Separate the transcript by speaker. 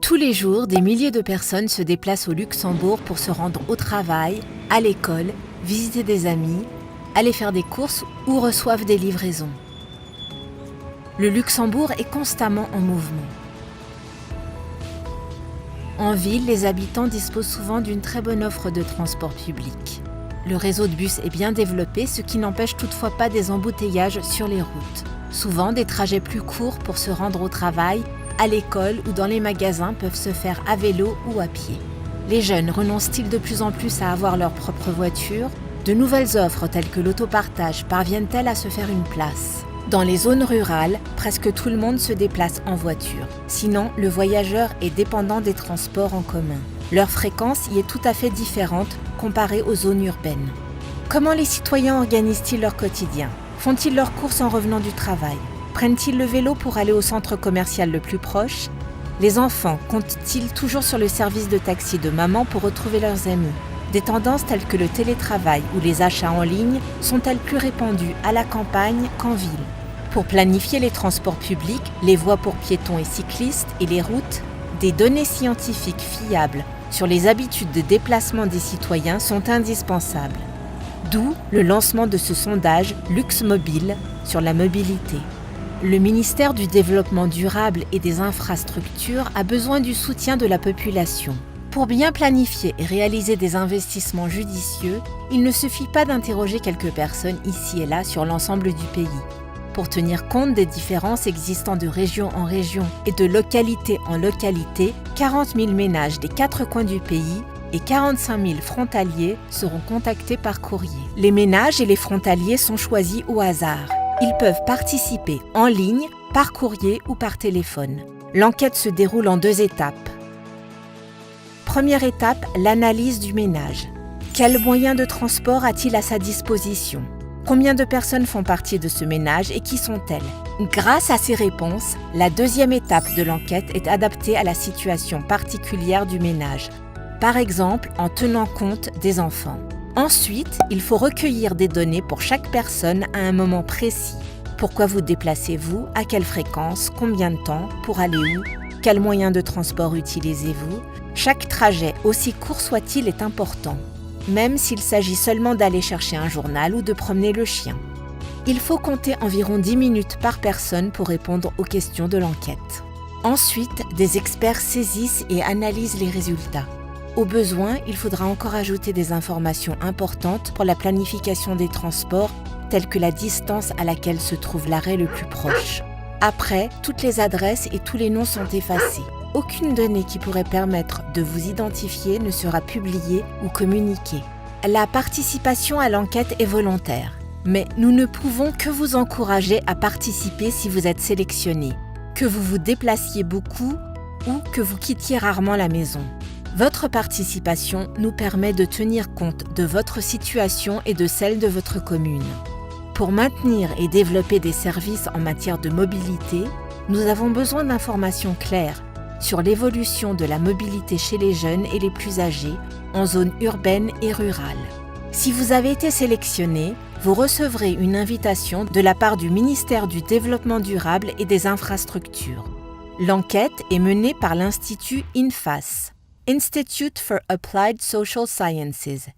Speaker 1: Tous les jours, des milliers de personnes se déplacent au Luxembourg pour se rendre au travail, à l'école, visiter des amis, aller faire des courses ou reçoivent des livraisons. Le Luxembourg est constamment en mouvement. En ville, les habitants disposent souvent d'une très bonne offre de transport public. Le réseau de bus est bien développé, ce qui n'empêche toutefois pas des embouteillages sur les routes. Souvent, des trajets plus courts pour se rendre au travail, à l'école ou dans les magasins peuvent se faire à vélo ou à pied. Les jeunes renoncent-ils de plus en plus à avoir leur propre voiture? De nouvelles offres telles que l'autopartage parviennent-elles à se faire une place? Dans les zones rurales, presque tout le monde se déplace en voiture. Sinon, le voyageur est dépendant des transports en commun. Leur fréquence y est tout à fait différente comparée aux zones urbaines. Comment les citoyens organisent-ils leur quotidien? Font-ils leurs courses en revenant du travail? Prennent-ils le vélo pour aller au centre commercial le plus proche? Les enfants comptent-ils toujours sur le service de taxi de maman pour retrouver leurs amis? Des tendances telles que le télétravail ou les achats en ligne sont-elles plus répandues à la campagne qu'en ville? Pour planifier les transports publics, les voies pour piétons et cyclistes et les routes, des données scientifiques fiables sur les habitudes de déplacement des citoyens sont indispensables. D'où le lancement de ce sondage LuxMobile sur la mobilité. Le ministère du Développement durable et des infrastructures a besoin du soutien de la population. Pour bien planifier et réaliser des investissements judicieux, il ne suffit pas d'interroger quelques personnes ici et là sur l'ensemble du pays. Pour tenir compte des différences existant de région en région et de localité en localité, 40 000 ménages des 4 coins du pays et 45 000 frontaliers seront contactés par courrier. Les ménages et les frontaliers sont choisis au hasard. Ils peuvent participer en ligne, par courrier ou par téléphone. L'enquête se déroule en 2 étapes. Première étape, l'analyse du ménage. Quels moyens de transport a-t-il à sa disposition? Combien de personnes font partie de ce ménage et qui sont-elles? Grâce à ces réponses, la 2e étape de l'enquête est adaptée à la situation particulière du ménage. Par exemple, en tenant compte des enfants. Ensuite, il faut recueillir des données pour chaque personne à un moment précis. Pourquoi vous déplacez-vous? À quelle fréquence? Combien de temps? Pour aller où? Quels moyens de transport utilisez-vous? Chaque trajet, aussi court soit-il, est important, même s'il s'agit seulement d'aller chercher un journal ou de promener le chien. Il faut compter environ 10 minutes par personne pour répondre aux questions de l'enquête. Ensuite, des experts saisissent et analysent les résultats. Au besoin, il faudra encore ajouter des informations importantes pour la planification des transports, telles que la distance à laquelle se trouve l'arrêt le plus proche. Après, toutes les adresses et tous les noms sont effacés. Aucune donnée qui pourrait permettre de vous identifier ne sera publiée ou communiquée. La participation à l'enquête est volontaire, mais nous ne pouvons que vous encourager à participer si vous êtes sélectionné, que vous vous déplaciez beaucoup ou que vous quittiez rarement la maison. Votre participation nous permet de tenir compte de votre situation et de celle de votre commune. Pour maintenir et développer des services en matière de mobilité, nous avons besoin d'informations claires sur l'évolution de la mobilité chez les jeunes et les plus âgés en zone urbaine et rurale. Si vous avez été sélectionné, vous recevrez une invitation de la part du ministère du Développement durable et des infrastructures. L'enquête est menée par l'Institut INFAS, Institute for Applied Social Sciences,